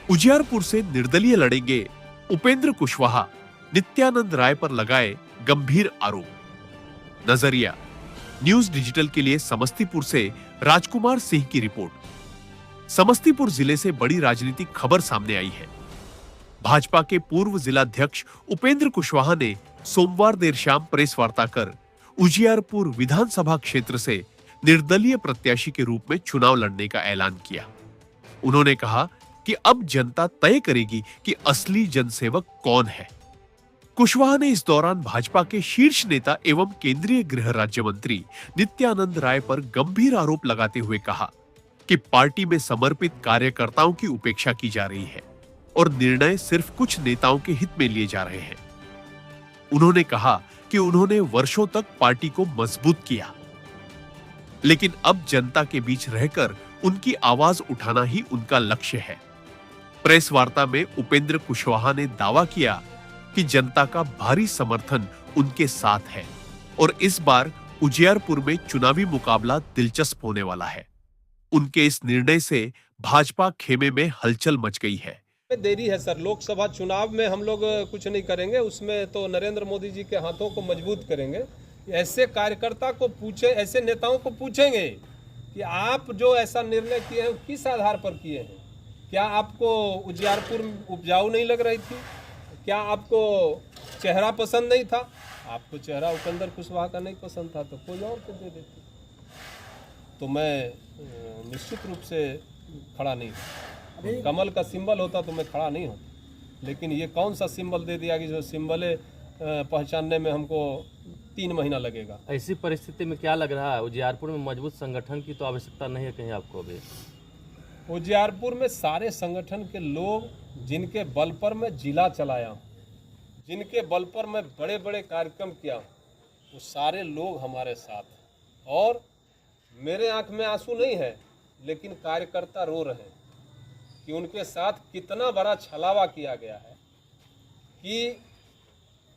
उजियारपुर से निर्दलीय लड़ेंगे उपेंद्र कुशवाहा, नित्यानंद राय पर लगाए गंभीर आरोप। नजरिया न्यूज डिजिटल के लिए समस्तीपुर से राजकुमार सिंह की रिपोर्ट। समस्तीपुर जिले से बड़ी राजनीतिक खबर सामने आई है। भाजपा के पूर्व जिलाध्यक्ष उपेंद्र कुशवाहा ने सोमवार देर शाम प्रेस वार्ता कर उजियारपुर विधानसभा क्षेत्र से निर्दलीय प्रत्याशी के रूप में चुनाव लड़ने का ऐलान किया। उन्होंने कहा कि अब जनता तय करेगी कि असली जनसेवक कौन है। कुशवाहा ने इस दौरान भाजपा के शीर्ष नेता एवं केंद्रीय गृह राज्य मंत्री नित्यानंद राय पर गंभीर आरोप लगाते हुए कहा कि पार्टी में समर्पित कार्यकर्ताओं की उपेक्षा की जा रही है और निर्णय सिर्फ कुछ नेताओं के हित में लिए जा रहे हैं। उन्होंने कहा कि उन्होंने वर्षों तक पार्टी को मजबूत किया, लेकिन अब जनता के बीच रहकर उनकी आवाज उठाना ही उनका लक्ष्य है। प्रेस वार्ता में उपेंद्र कुशवाहा ने दावा किया कि जनता का भारी समर्थन उनके साथ है और इस बार उजियारपुर में चुनावी मुकाबला दिलचस्प होने वाला है। उनके इस निर्णय से भाजपा खेमे में हलचल मच गई है। देरी है सर, लोकसभा चुनाव में हम लोग कुछ नहीं करेंगे, उसमें तो नरेंद्र मोदी जी के हाथों को मजबूत करेंगे। ऐसे कार्यकर्ता को पूछे, ऐसे नेताओं को पूछेंगे कि आप जो ऐसा निर्णय किए हैं किस आधार पर किए हैं। क्या आपको उजियारपुर उपजाऊ नहीं लग रही थी? क्या आपको चेहरा पसंद नहीं था? आपको चेहरा उपेंद्र कुशवाहा का नहीं पसंद था तो कोई और को दे देते। तो मैं निश्चित रूप से खड़ा नहीं हूँ। कमल का सिंबल होता तो मैं खड़ा नहीं होता, लेकिन ये कौन सा सिंबल दे दिया कि जो सिंबल पहचानने में हमको 3 महीना लगेगा। ऐसी परिस्थिति में क्या लग रहा है, उजियारपुर में मजबूत संगठन की तो आवश्यकता नहीं है कहीं आपको अभी? उजियारपुर में सारे संगठन के लोग जिनके बल पर मैं जिला चलाया हूँ, जिनके बल पर मैं बड़े बड़े कार्यक्रम किया हूँ, वो सारे लोग हमारे साथ। और मेरे आंख में आंसू नहीं है, लेकिन कार्यकर्ता रो रहे हैं कि उनके साथ कितना बड़ा छलावा किया गया है कि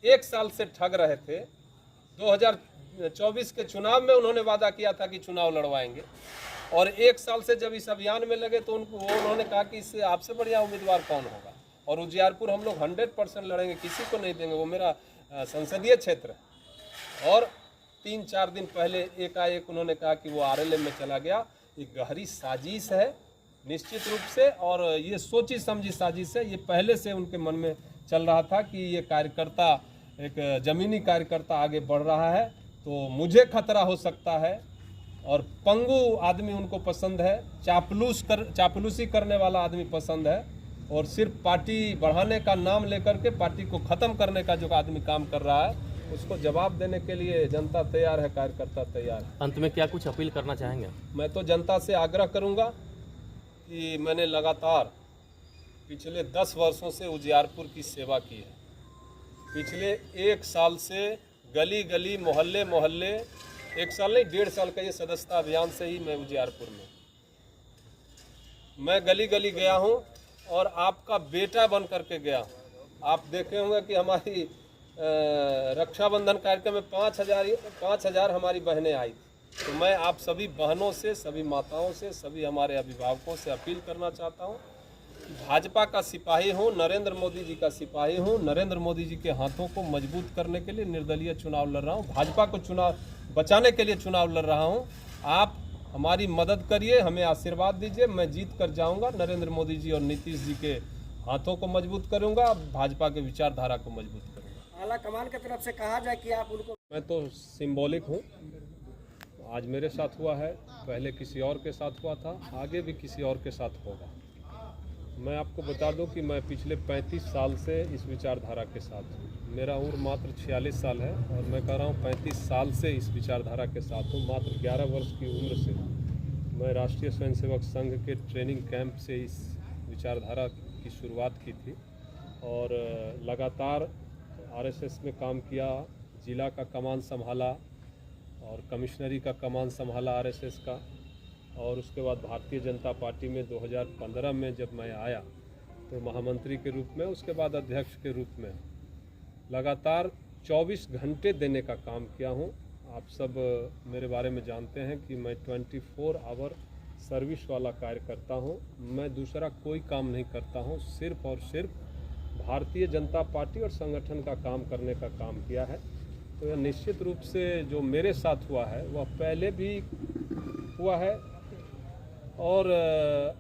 1 साल से ठग रहे थे। 2024 के चुनाव में उन्होंने वादा किया था कि चुनाव लड़वाएंगे, और 1 साल से जब इस अभियान में लगे तो उन्होंने कहा कि इससे आपसे बढ़िया उम्मीदवार कौन होगा। और उजियारपुर हम लोग 100% लड़ेंगे, किसी को नहीं देंगे, वो मेरा संसदीय क्षेत्र है। और 3-4 दिन पहले एकाएक उन्होंने कहा कि वो आरएलएम में चला गया। ये गहरी साजिश है निश्चित रूप से, और ये सोची समझी साजिश है। ये पहले से उनके मन में चल रहा था कि ये कार्यकर्ता, एक ज़मीनी कार्यकर्ता आगे बढ़ रहा है तो मुझे खतरा हो सकता है। और पंगु आदमी उनको पसंद है, चापलूसी करने वाला आदमी पसंद है, और सिर्फ पार्टी बढ़ाने का नाम लेकर के पार्टी को ख़त्म करने का जो आदमी काम कर रहा है, उसको जवाब देने के लिए जनता तैयार है, कार्यकर्ता तैयार है। अंत में क्या कुछ अपील करना चाहेंगे? मैं तो जनता से आग्रह करूंगा कि मैंने लगातार पिछले 10 वर्षों से उजियारपुर की सेवा की है। पिछले 1 साल से गली गली, मोहल्ले मोहल्ले, 1 साल नहीं 1.5 साल का ये सदस्यता अभियान से ही मैं उजियारपुर में, मैं गली गली गया हूँ और आपका बेटा बन करके गया हूँ। आप देखे होंगे कि हमारी रक्षाबंधन कार्यक्रम में 5,000 हमारी बहनें आई थी। तो मैं आप सभी बहनों से, सभी माताओं से, सभी हमारे अभिभावकों से अपील करना चाहता हूँ, भाजपा का सिपाही हूँ, नरेंद्र मोदी जी का सिपाही हूँ। नरेंद्र मोदी जी के हाथों को मजबूत करने के लिए निर्दलीय चुनाव लड़ रहा हूँ, भाजपा को चुनाव बचाने के लिए चुनाव लड़ रहा हूँ। आप हमारी मदद करिए, हमें आशीर्वाद दीजिए, मैं जीत कर जाऊँगा। नरेंद्र मोदी जी और नीतीश जी के हाथों को मजबूत करूँगा, भाजपा के विचारधारा को मजबूत करूँगा। आला कमान की तरफ से कहा जाए कि आप उनको, मैं तो सिंबॉलिक हूँ। आज मेरे साथ हुआ है, पहले किसी और के साथ हुआ था, आगे भी किसी और के साथ होगा। मैं आपको बता दूं कि मैं पिछले 35 साल से इस विचारधारा के साथ हूँ। मेरा उम्र मात्र 46 साल है और मैं कह रहा हूँ 35 साल से इस विचारधारा के साथ हूँ। मात्र 11 वर्ष की उम्र से मैं राष्ट्रीय स्वयंसेवक संघ के ट्रेनिंग कैंप से इस विचारधारा की शुरुआत की थी और लगातार आरएसएस में काम किया, जिला का कमान संभाला और कमिश्नरी का कमान संभाला आरएसएस का। और उसके बाद भारतीय जनता पार्टी में 2015 में जब मैं आया तो महामंत्री के रूप में, उसके बाद अध्यक्ष के रूप में लगातार 24 घंटे देने का काम किया हूं। आप सब मेरे बारे में जानते हैं कि मैं 24 आवर सर्विस वाला कार्य करता हूँ। मैं दूसरा कोई काम नहीं करता हूँ, सिर्फ और सिर्फ भारतीय जनता पार्टी और संगठन का काम करने का काम किया है। तो यह निश्चित रूप से जो मेरे साथ हुआ है वह पहले भी हुआ है और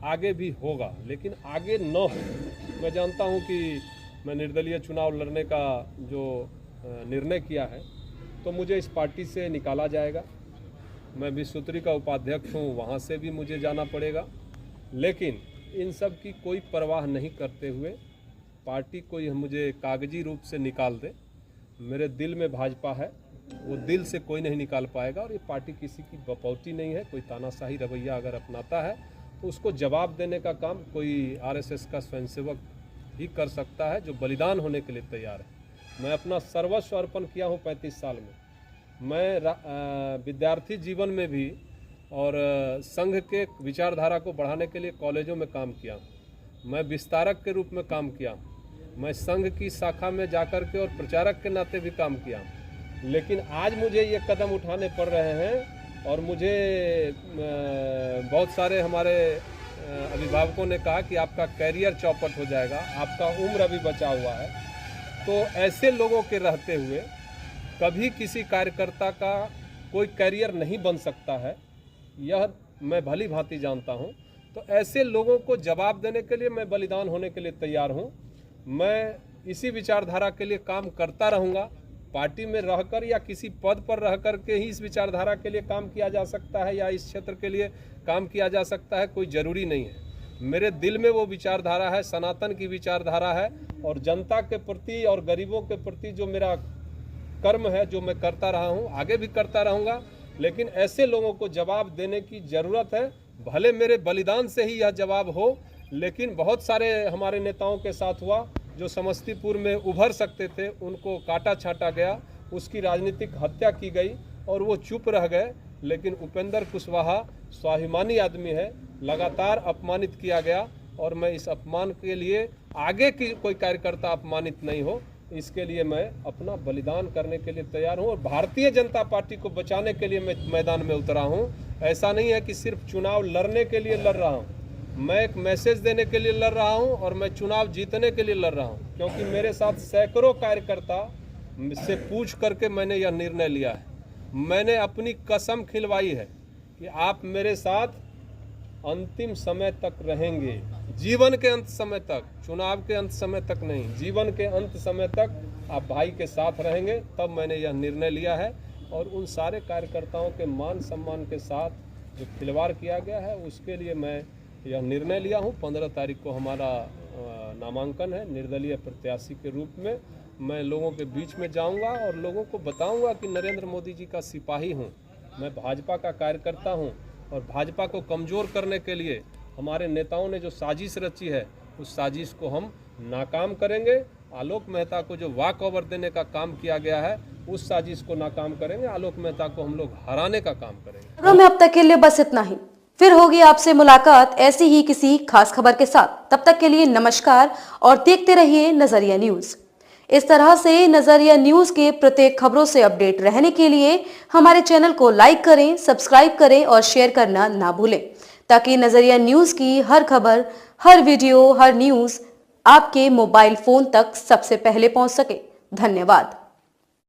आगे भी होगा, लेकिन आगे न हो। मैं जानता हूँ कि मैं निर्दलीय चुनाव लड़ने का जो निर्णय किया है तो मुझे इस पार्टी से निकाला जाएगा। मैं विश्वोत्तरी का उपाध्यक्ष हूँ, वहाँ से भी मुझे जाना पड़ेगा, लेकिन इन सब की कोई परवाह नहीं करते हुए पार्टी कोई मुझे कागजी रूप से निकाल दे, मेरे दिल में भाजपा है, वो दिल से कोई नहीं निकाल पाएगा। और ये पार्टी किसी की बपौती नहीं है। कोई तानाशाही रवैया अगर अपनाता है तो उसको जवाब देने का काम कोई आरएसएस का स्वयंसेवक ही कर सकता है जो बलिदान होने के लिए तैयार है। मैं अपना सर्वस्व अर्पण किया हूँ 35 साल में। मैं विद्यार्थी जीवन में भी और संघ के विचारधारा को बढ़ाने के लिए कॉलेजों में काम किया हूँ। मैं विस्तारक के रूप में काम किया हूँ। मैं संघ की शाखा में जाकर के और प्रचारक के नाते भी काम किया हूँ। लेकिन आज मुझे ये कदम उठाने पड़ रहे हैं और मुझे बहुत सारे हमारे अभिभावकों ने कहा कि आपका कैरियर चौपट हो जाएगा, आपका उम्र अभी बचा हुआ है। तो ऐसे लोगों के रहते हुए कभी किसी कार्यकर्ता का कोई कैरियर नहीं बन सकता है, यह मैं भली भांति जानता हूँ। तो ऐसे लोगों को जवाब देने के लिए मैं बलिदान होने के लिए तैयार हूँ। मैं इसी विचारधारा के लिए काम करता रहूँगा। पार्टी में रहकर या किसी पद पर रह कर के ही इस विचारधारा के लिए काम किया जा सकता है या इस क्षेत्र के लिए काम किया जा सकता है, कोई ज़रूरी नहीं है। मेरे दिल में वो विचारधारा है, सनातन की विचारधारा है, और जनता के प्रति और गरीबों के प्रति जो मेरा कर्म है, जो मैं करता रहा हूँ, आगे भी करता रहूँगा। लेकिन ऐसे लोगों को जवाब देने की ज़रूरत है। भले मेरे बलिदान से ही यह जवाब हो, लेकिन बहुत सारे हमारे नेताओं के साथ हुआ जो समस्तीपुर में उभर सकते थे, उनको काटा छाटा गया, उसकी राजनीतिक हत्या की गई और वो चुप रह गए। लेकिन उपेंद्र कुशवाहा स्वाभिमानी आदमी है, लगातार अपमानित किया गया और मैं इस अपमान के लिए आगे की कोई कार्यकर्ता अपमानित नहीं हो, इसके लिए मैं अपना बलिदान करने के लिए तैयार हूँ। और भारतीय जनता पार्टी को बचाने के लिए मैं मैदान में उतरा हूँ। ऐसा नहीं है कि सिर्फ चुनाव लड़ने के लिए लड़ रहा हूँ, मैं एक मैसेज देने के लिए लड़ रहा हूं और मैं चुनाव जीतने के लिए लड़ रहा हूं, क्योंकि मेरे साथ सैकड़ों कार्यकर्ता से पूछ करके मैंने यह निर्णय लिया है। मैंने अपनी कसम खिलवाई है कि आप मेरे साथ अंतिम समय तक रहेंगे, जीवन के अंत समय तक, चुनाव के अंत समय तक नहीं, जीवन के अंत समय तक आप भाई के साथ रहेंगे। तब मैंने यह निर्णय लिया है और उन सारे कार्यकर्ताओं के मान सम्मान के साथ जो खिलवाड़ किया गया है उसके लिए मैं यह निर्णय लिया हूँ। 15 तारीख को हमारा नामांकन है निर्दलीय प्रत्याशी के रूप में। मैं लोगों के बीच में जाऊंगा और लोगों को बताऊंगा कि नरेंद्र मोदी जी का सिपाही हूँ, मैं भाजपा का कार्यकर्ता हूँ और भाजपा को कमज़ोर करने के लिए हमारे नेताओं ने जो साजिश रची है उस साजिश को हम नाकाम करेंगे। आलोक मेहता को जो वॉक ओवर देने का काम किया गया है उस साजिश को नाकाम करेंगे। आलोक मेहता को हम लोग हराने का काम करेंगे। में अब तक के लिए बस इतना ही। फिर होगी आपसे मुलाकात ऐसी ही किसी खास खबर के साथ। तब तक के लिए नमस्कार और देखते रहिए नजरिया न्यूज। इस तरह से नजरिया न्यूज के प्रत्येक खबरों से अपडेट रहने के लिए हमारे चैनल को लाइक करें, सब्सक्राइब करें और शेयर करना ना भूलें, ताकि नजरिया न्यूज की हर खबर, हर वीडियो, हर न्यूज आपके मोबाइल फोन तक सबसे पहले पहुंच सके। धन्यवाद।